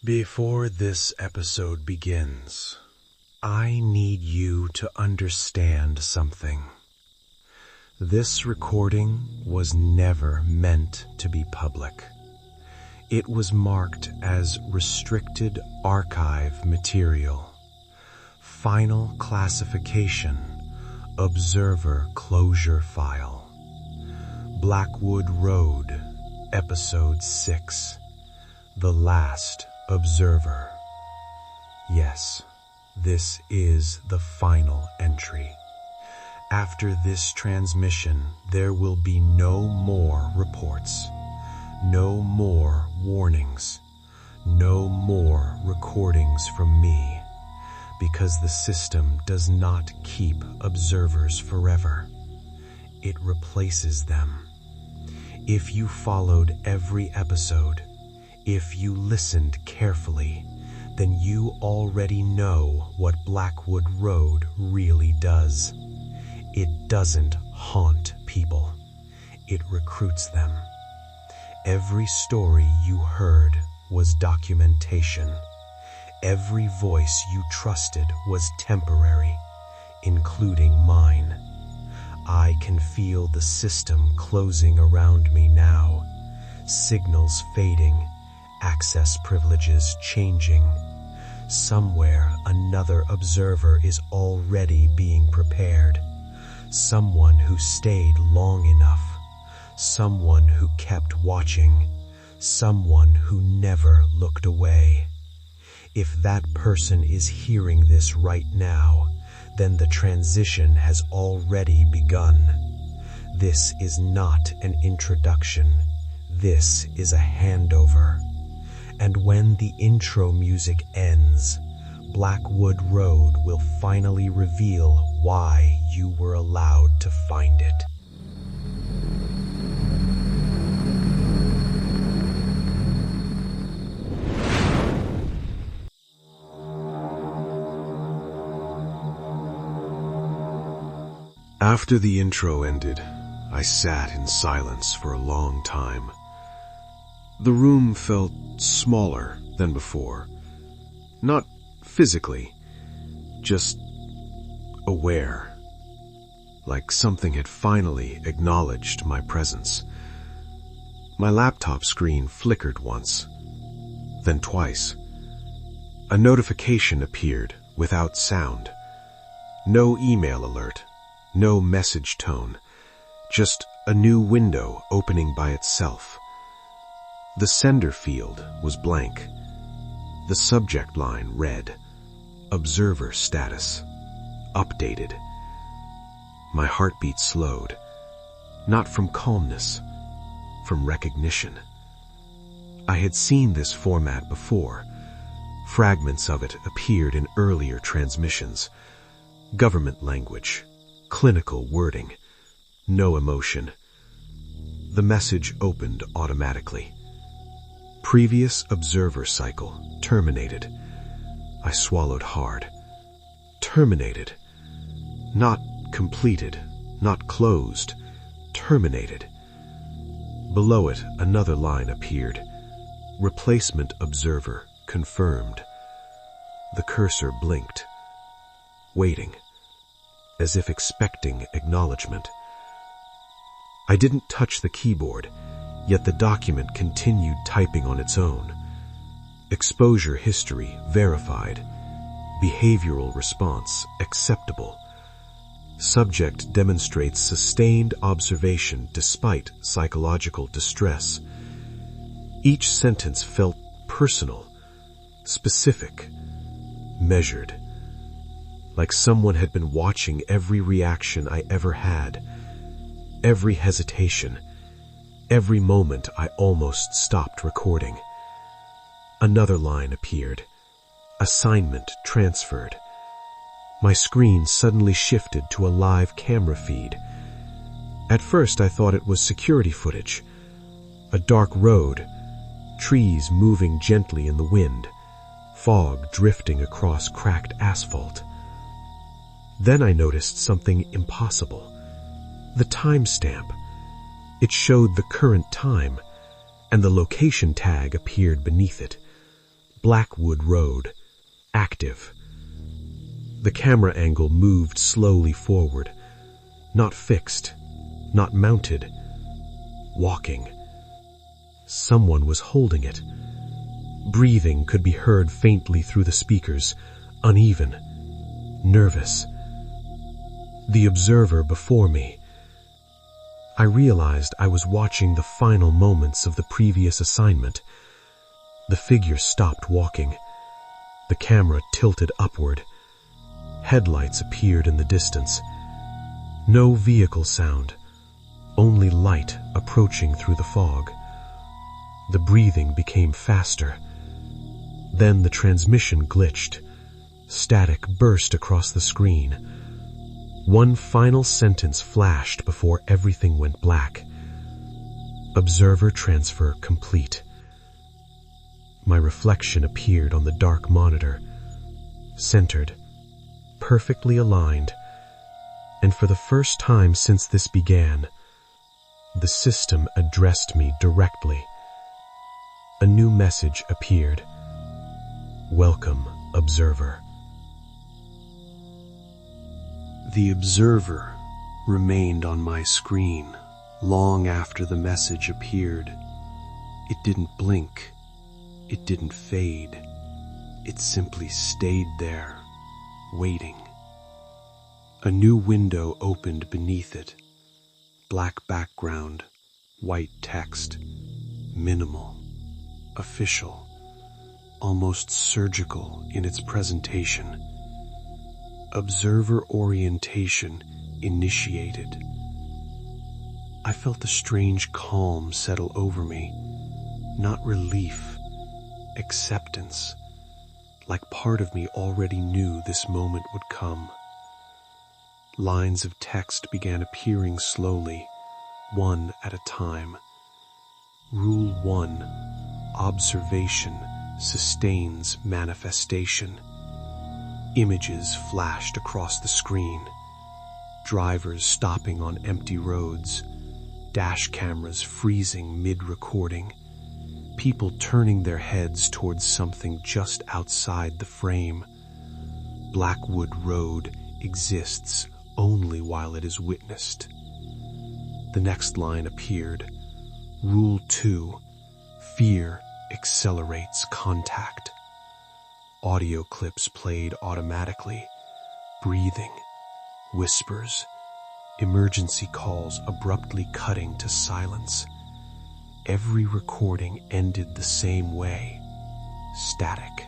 Before this episode begins, I need you to understand something. This recording was never meant to be public. It was marked as restricted archive material. Final classification, observer closure file. Blackwood Road, Episode 6, The Last Observer. Yes, this is the final entry. After this transmission, there will be no more reports, no more warnings, no more recordings from me, because the system does not keep observers forever. It replaces them. If you followed every episode, if you listened carefully, then you already know what Blackwood Road really does. It doesn't haunt people. It recruits them. Every story you heard was documentation. Every voice you trusted was temporary, including mine. I can feel the system closing around me now, signals fading, access privileges changing. Somewhere another observer is already being prepared. Someone who stayed long enough. Someone who kept watching. Someone who never looked away. If that person is hearing this right now, then the transition has already begun. This is not an introduction. This is a handover. And when the intro music ends, Blackwood Road will finally reveal why you were allowed to find it. After the intro ended, I sat in silence for a long time. The room felt smaller than before. Not physically, just aware. Like something had finally acknowledged my presence. My laptop screen flickered once, then twice. A notification appeared without sound. No email alert, no message tone, just a new window opening by itself. The sender field was blank. The subject line read, Observer Status, Updated. My heartbeat slowed, not from calmness, from recognition. I had seen this format before. Fragments of it appeared in earlier transmissions. Government language, clinical wording, no emotion. The message opened automatically. Previous observer cycle terminated. I swallowed hard. Terminated. Not completed, not closed. Terminated. Below it, another line appeared. Replacement observer confirmed. The cursor blinked, waiting, as if expecting acknowledgement. I didn't touch the keyboard, yet the document continued typing on its own. Exposure history verified. Behavioral response acceptable. Subject demonstrates sustained observation despite psychological distress. Each sentence felt personal, specific, measured. Like someone had been watching every reaction I ever had, every hesitation, every moment I almost stopped recording. Another line appeared. Assignment transferred. My screen suddenly shifted to a live camera feed. At first I thought it was security footage. A dark road, trees moving gently in the wind, fog drifting across cracked asphalt. Then I noticed something impossible. The timestamp. It showed the current time, and the location tag appeared beneath it. Blackwood Road, active. The camera angle moved slowly forward, not fixed, not mounted, walking. Someone was holding it. Breathing could be heard faintly through the speakers, uneven, nervous. The observer before me. I realized I was watching the final moments of the previous assignment. The figure stopped walking. The camera tilted upward. Headlights appeared in the distance. No vehicle sound, only light approaching through the fog. The breathing became faster. Then the transmission glitched. Static burst across the screen. One final sentence flashed before everything went black. Observer transfer complete. My reflection appeared on the dark monitor, centered, perfectly aligned, and for the first time since this began, the system addressed me directly. A new message appeared. Welcome, observer. The observer remained on my screen long after the message appeared. It didn't blink. It didn't fade. It simply stayed there, waiting. A new window opened beneath it. Black background, white text, minimal, official, almost surgical in its presentation. Observer orientation initiated. I felt a strange calm settle over me, not relief, acceptance, like part of me already knew this moment would come. Lines of text began appearing slowly, one at a time. Rule 1, observation sustains manifestation. Images flashed across the screen. Drivers stopping on empty roads. Dash cameras freezing mid-recording. People turning their heads towards something just outside the frame. Blackwood Road exists only while it is witnessed. The next line appeared. Rule 2, fear accelerates contact. Audio clips played automatically. Breathing, whispers, emergency calls abruptly cutting to silence. Every recording ended the same way. Static,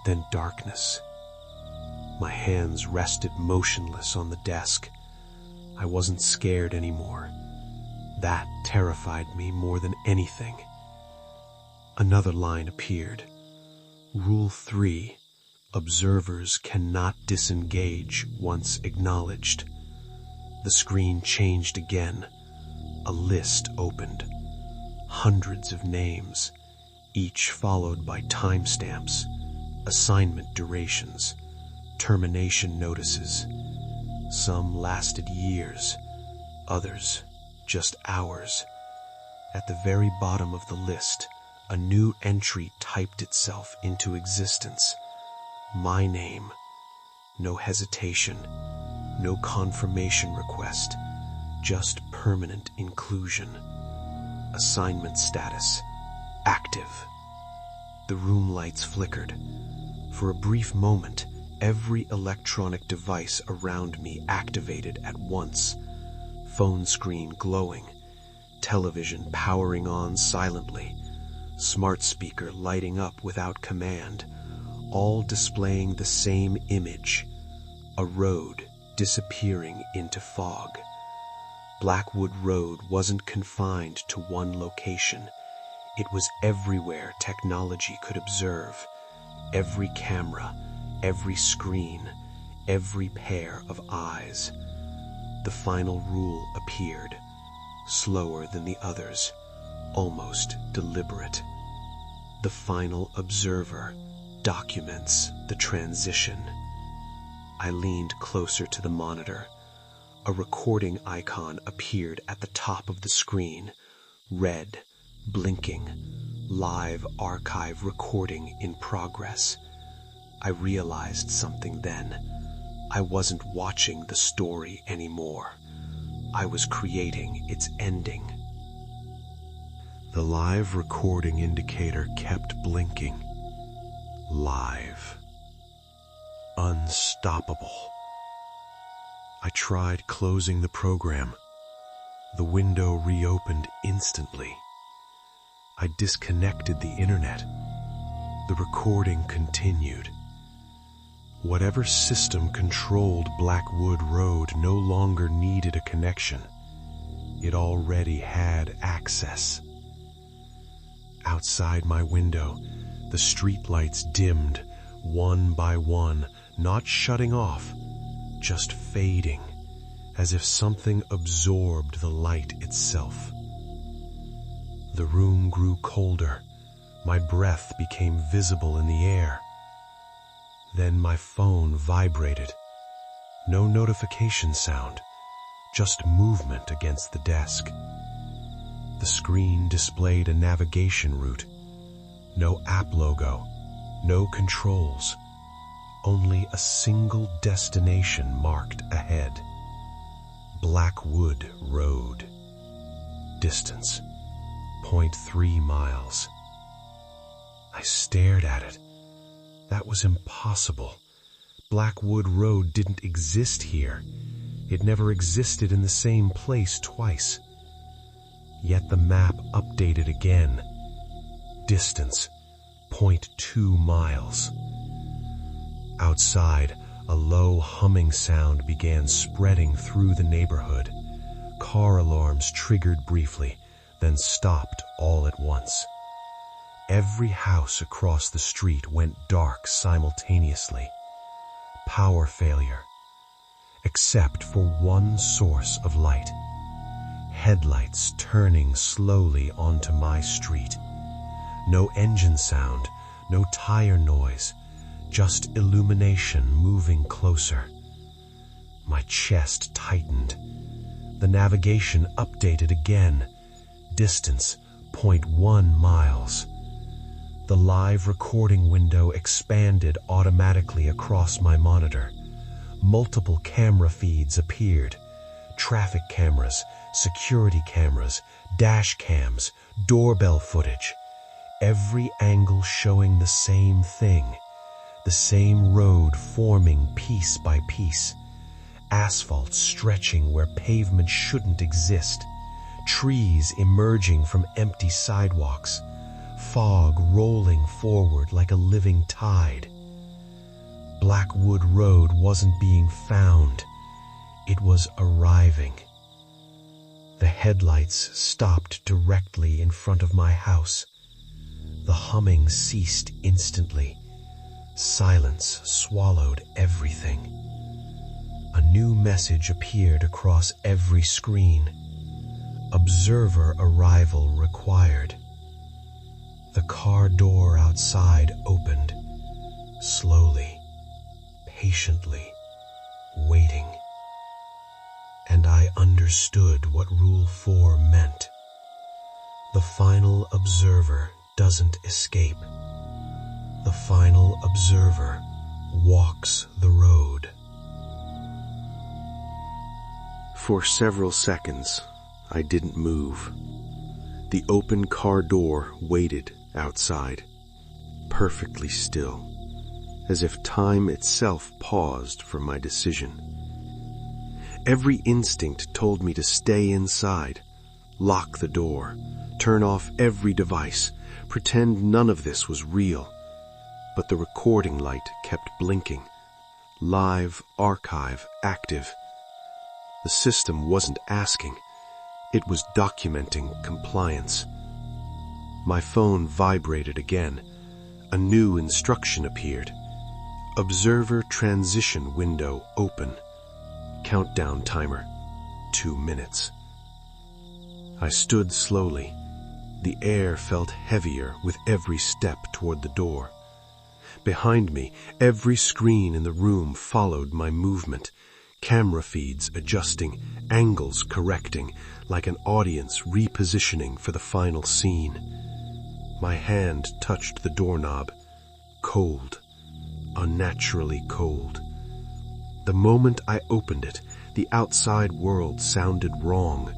then darkness. My hands rested motionless on the desk. I wasn't scared anymore. That terrified me more than anything. Another line appeared. Rule 3, observers cannot disengage once acknowledged. The screen changed again. A list opened. Hundreds of names, each followed by timestamps, assignment durations, termination notices. Some lasted years, others just hours. At the very bottom of the list, a new entry typed itself into existence. My name. No hesitation, no confirmation request, just permanent inclusion. Assignment status, active. The room lights flickered. For a brief moment, every electronic device around me activated at once. Phone screen glowing, television powering on silently, smart speaker lighting up without command, all displaying the same image, a road disappearing into fog. Blackwood Road wasn't confined to one location. It was everywhere technology could observe. Every camera, every screen, every pair of eyes. The final rule appeared, slower than the others, almost deliberate. The final observer documents the transition. I leaned closer to the monitor. A recording icon appeared at the top of the screen, red, blinking, Live archive recording in progress. I realized something then. I wasn't watching the story anymore. I was creating its ending. The live recording indicator kept blinking. Live. Unstoppable. I tried closing the program. The window reopened instantly. I disconnected the internet. The recording continued. Whatever system controlled Blackwood Road no longer needed a connection. It already had access. Outside my window, the streetlights dimmed, one by one, not shutting off, just fading, as if something absorbed the light itself. The room grew colder. My breath became visible in the air. Then my phone vibrated. No notification sound, just movement against the desk. The screen displayed a navigation route. No app logo, no controls. Only a single destination marked ahead. Blackwood Road. Distance, 0.3 miles. I stared at it. That was impossible. Blackwood Road didn't exist here. It never existed in the same place twice. Yet the map updated again. Distance, 0.2 miles. Outside, a low humming sound began spreading through the neighborhood. Car alarms triggered briefly, then stopped all at once. Every house across the street went dark simultaneously. Power failure. Except for one source of light. Headlights turning slowly onto my street. No engine sound, no tire noise, just illumination moving closer. My chest tightened. The navigation updated again. Distance, 0.1 miles. The live recording window expanded automatically across my monitor. Multiple camera feeds appeared. Traffic cameras, security cameras, dash cams, doorbell footage. Every angle showing the same thing. The same road forming piece by piece. Asphalt stretching where pavement shouldn't exist. Trees emerging from empty sidewalks. Fog rolling forward like a living tide. Blackwood Road wasn't being found. It was arriving. The headlights stopped directly in front of my house. The humming ceased instantly. Silence swallowed everything. A new message appeared across every screen. Observer arrival required. The car door outside opened, slowly, patiently, waiting. And I understood what Rule 4 meant. The final observer doesn't escape. The final observer walks the road. For several seconds, I didn't move. The open car door waited outside, perfectly still, as if time itself paused for my decision. Every instinct told me to stay inside, lock the door, turn off every device, pretend none of this was real. But the recording light kept blinking. Live archive active. The system wasn't asking. It was documenting compliance. My phone vibrated again. A new instruction appeared. Observer transition window open. Countdown timer, 2 minutes. I stood slowly. The air felt heavier with every step toward the door. Behind me, every screen in the room followed my movement. Camera feeds adjusting, angles correcting, like an audience repositioning for the final scene. My hand touched the doorknob. Cold. Unnaturally cold. The moment I opened it, the outside world sounded wrong.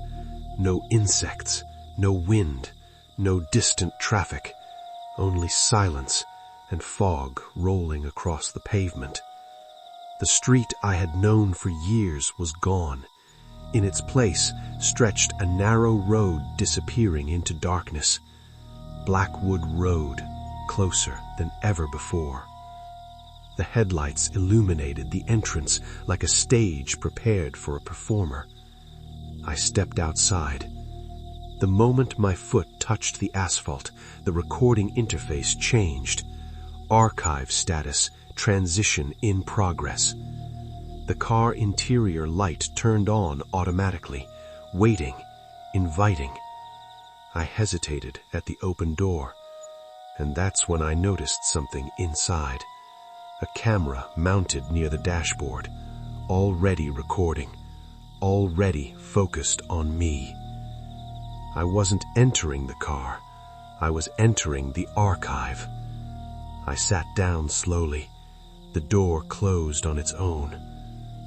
No insects, no wind, no distant traffic, only silence and fog rolling across the pavement. The street I had known for years was gone. In its place stretched a narrow road disappearing into darkness. Blackwood Road, closer than ever before. The headlights illuminated the entrance like a stage prepared for a performer. I stepped outside. The moment my foot touched the asphalt, the recording interface changed. Archive status, transition in progress. The car interior light turned on automatically, waiting, inviting. I hesitated at the open door, and that's when I noticed something inside. A camera mounted near the dashboard, already recording, already focused on me. I wasn't entering the car, I was entering the archive. I sat down slowly. The door closed on its own.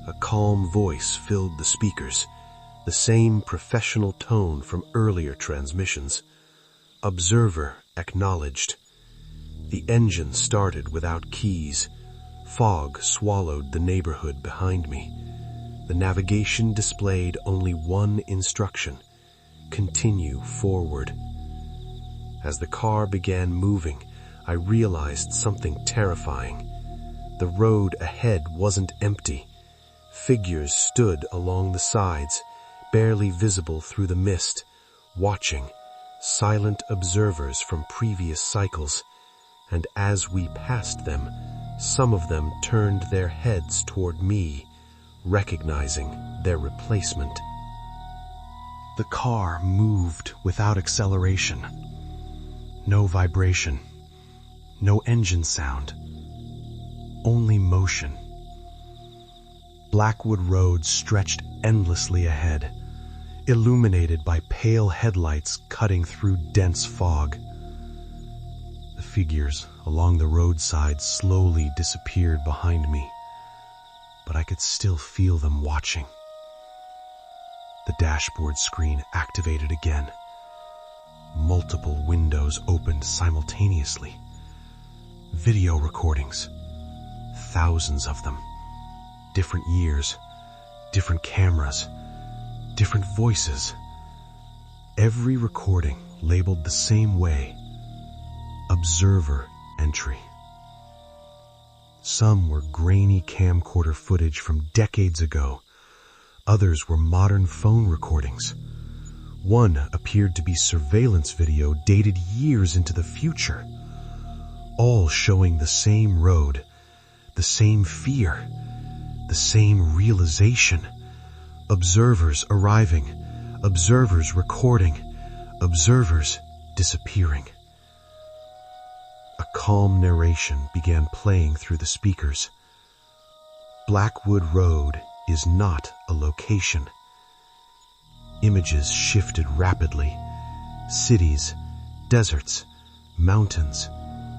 A calm voice filled the speakers, the same professional tone from earlier transmissions. Observer acknowledged. The engine started without keys. Fog swallowed the neighborhood behind me. The navigation displayed only one instruction: continue forward. As the car began moving, I realized something terrifying. The road ahead wasn't empty. Figures stood along the sides, barely visible through the mist, watching, silent observers from previous cycles. And as we passed them, some of them turned their heads toward me, recognizing their replacement. The car moved without acceleration. No vibration. No engine sound. Only motion. Blackwood Road stretched endlessly ahead, illuminated by pale headlights cutting through dense fog. The figures along the roadside slowly disappeared behind me, but I could still feel them watching. The dashboard screen activated again. Multiple windows opened simultaneously. Video recordings. Thousands of them. Different years, different cameras, different voices. Every recording labeled the same way: observer entry. Some were grainy camcorder footage from decades ago. Others were modern phone recordings. One appeared to be surveillance video dated years into the future, all showing the same road, the same fear, the same realization. Observers arriving, observers recording, observers disappearing. A calm narration began playing through the speakers. Blackwood Road is not a location. Images shifted rapidly. Cities, deserts, mountains,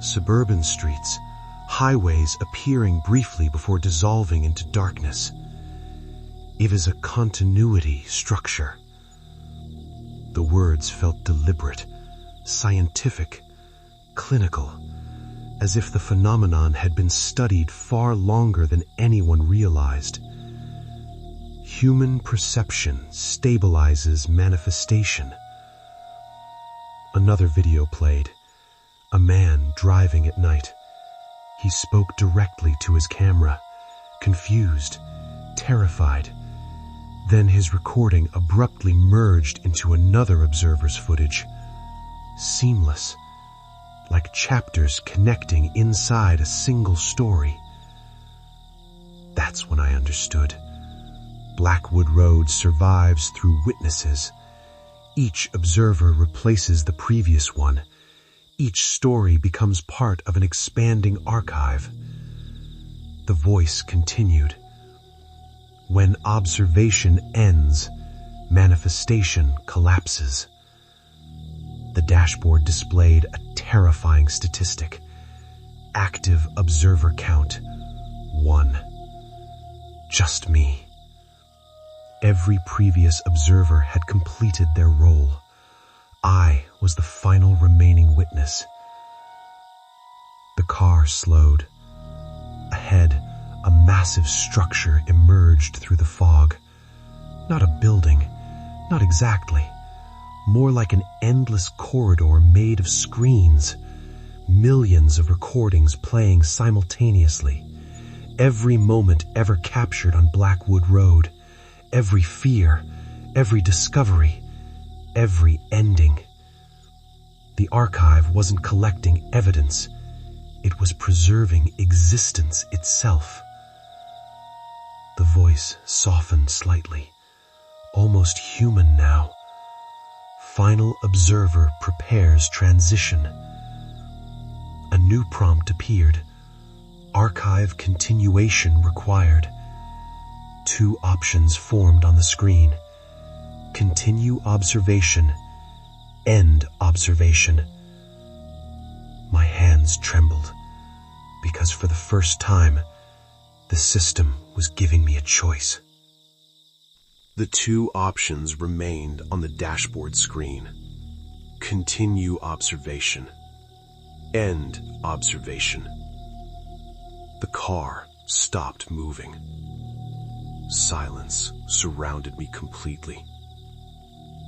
suburban streets, highways appearing briefly before dissolving into darkness. It is a continuity structure. The words felt deliberate, scientific, clinical, as if the phenomenon had been studied far longer than anyone realized. Human perception stabilizes manifestation. Another video played. A man driving at night. He spoke directly to his camera, confused, terrified. Then his recording abruptly merged into another observer's footage. Seamless, like chapters connecting inside a single story. That's when I understood. Blackwood Road survives through witnesses. Each observer replaces the previous one. Each story becomes part of an expanding archive. The voice continued. When observation ends, manifestation collapses. The dashboard displayed a terrifying statistic. Active observer count, 1. Just me. Every previous observer had completed their role. I was the final remaining witness. The car slowed. Ahead, a massive structure emerged through the fog. Not a building, not exactly. More like an endless corridor made of screens. Millions of recordings playing simultaneously. Every moment ever captured on Blackwood Road. Every fear, every discovery, every ending. The archive wasn't collecting evidence. It was preserving existence itself. The voice softened slightly, almost human now. Final observer prepares transition. A new prompt appeared. Archive continuation required. 2 options formed on the screen. Continue observation. End observation. My hands trembled, because for the first time, the system was giving me a choice. The 2 options remained on the dashboard screen. Continue observation. End observation. The car stopped moving. Silence surrounded me completely.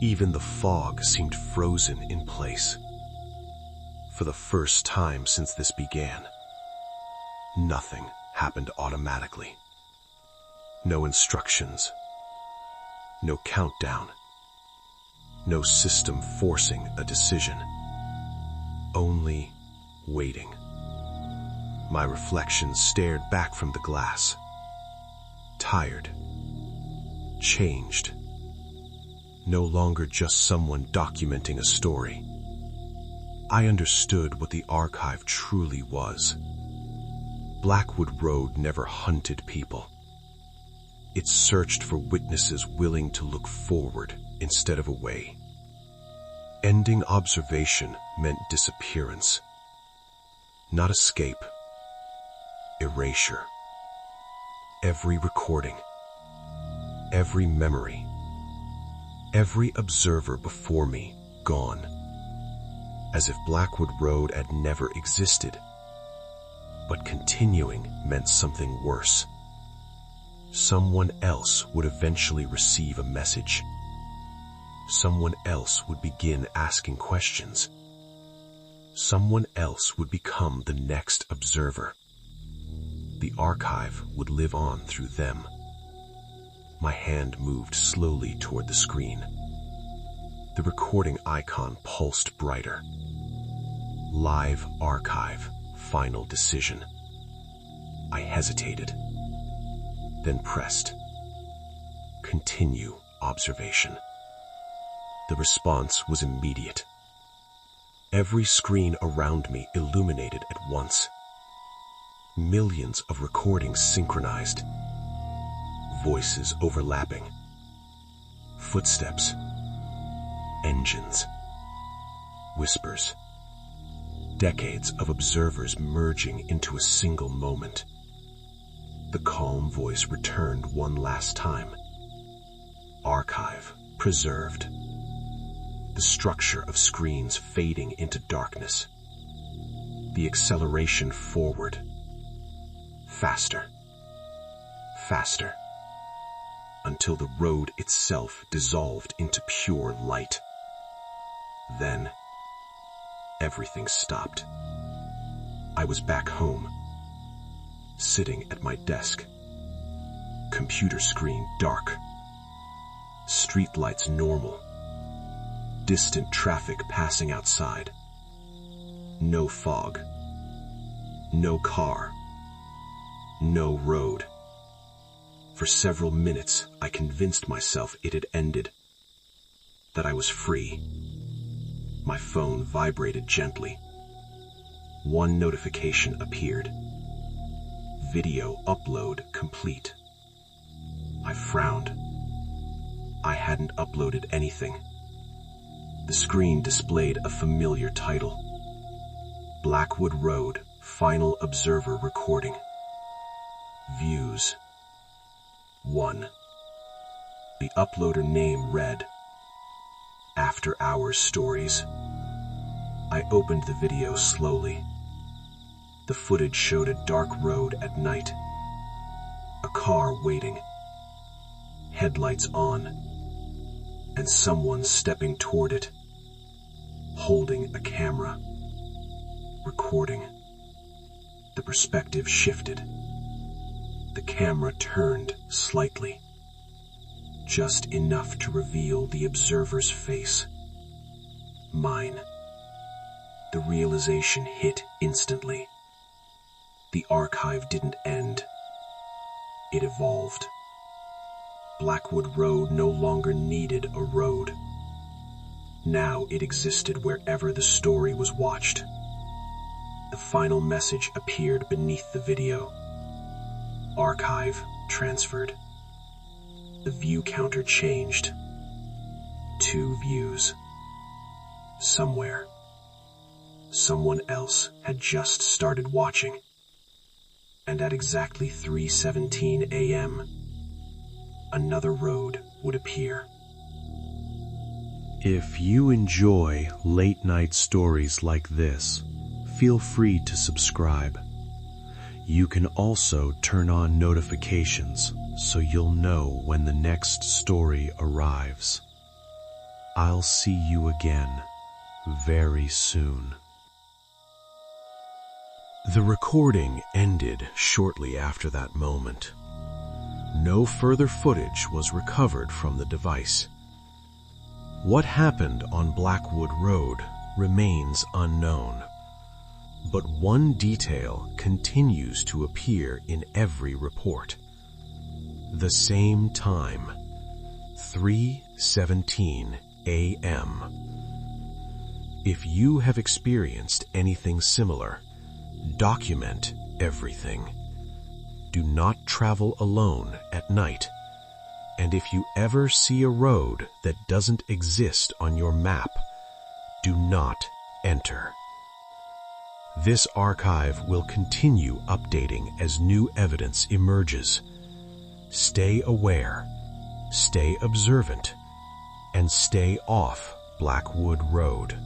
Even the fog seemed frozen in place. For the first time since this began, nothing happened automatically. No instructions. No countdown. No system forcing a decision. Only waiting. My reflection stared back from the glass. Tired. Changed. No longer just someone documenting a story. I understood what the archive truly was. Blackwood Road never hunted people. It searched for witnesses willing to look forward instead of away. Ending observation meant disappearance. Not escape. Erasure. Every recording. Every memory. Every observer before me gone. As if Blackwood Road had never existed. But continuing meant something worse. Someone else would eventually receive a message. Someone else would begin asking questions. Someone else would become the next observer. The archive would live on through them. My hand moved slowly toward the screen. The recording icon pulsed brighter. Live archive, final decision. I hesitated, then pressed. Continue observation. The response was immediate. Every screen around me illuminated at once. Millions of recordings synchronized. Voices overlapping. Footsteps. Engines. Whispers. Decades of observers merging into a single moment. The calm voice returned one last time. Archive preserved. The structure of screens fading into darkness. The acceleration forward. Faster. Faster. Until the road itself dissolved into pure light. Then, everything stopped. I was back home, sitting at my desk. Computer screen dark. Streetlights normal. Distant traffic passing outside. No fog. No car. No road. For several minutes, I convinced myself it had ended. That I was free. My phone vibrated gently. One notification appeared. Video upload complete. I frowned. I hadn't uploaded anything. The screen displayed a familiar title. Blackwood Road, final observer recording. Views. 1. The uploader name read, After Hours Stories. I opened the video slowly. The footage showed a dark road at night. A car waiting. Headlights on. And someone stepping toward it, holding a camera. Recording. The perspective shifted. The camera turned slightly, just enough to reveal the observer's face. Mine. The realization hit instantly. The archive didn't end. It evolved. Blackwood Road no longer needed a road. Now it existed wherever the story was watched. The final message appeared beneath the video. Archive transferred. The view counter changed. 2 views. Somewhere, someone else had just started watching. And at exactly 3:17 a.m., another road would appear. If you enjoy late-night stories like this, feel free to subscribe. You can also turn on notifications so you'll know when the next story arrives. I'll see you again very soon. The recording ended shortly after that moment. No further footage was recovered from the device. What happened on Blackwood Road remains unknown, but one detail continues to appear in every report. The same time, 3:17 a.m. If you have experienced anything similar, document everything. Do not travel alone at night. And if you ever see a road that doesn't exist on your map, do not enter. This archive will continue updating as new evidence emerges. Stay aware, stay observant, and stay off Blackwood Road.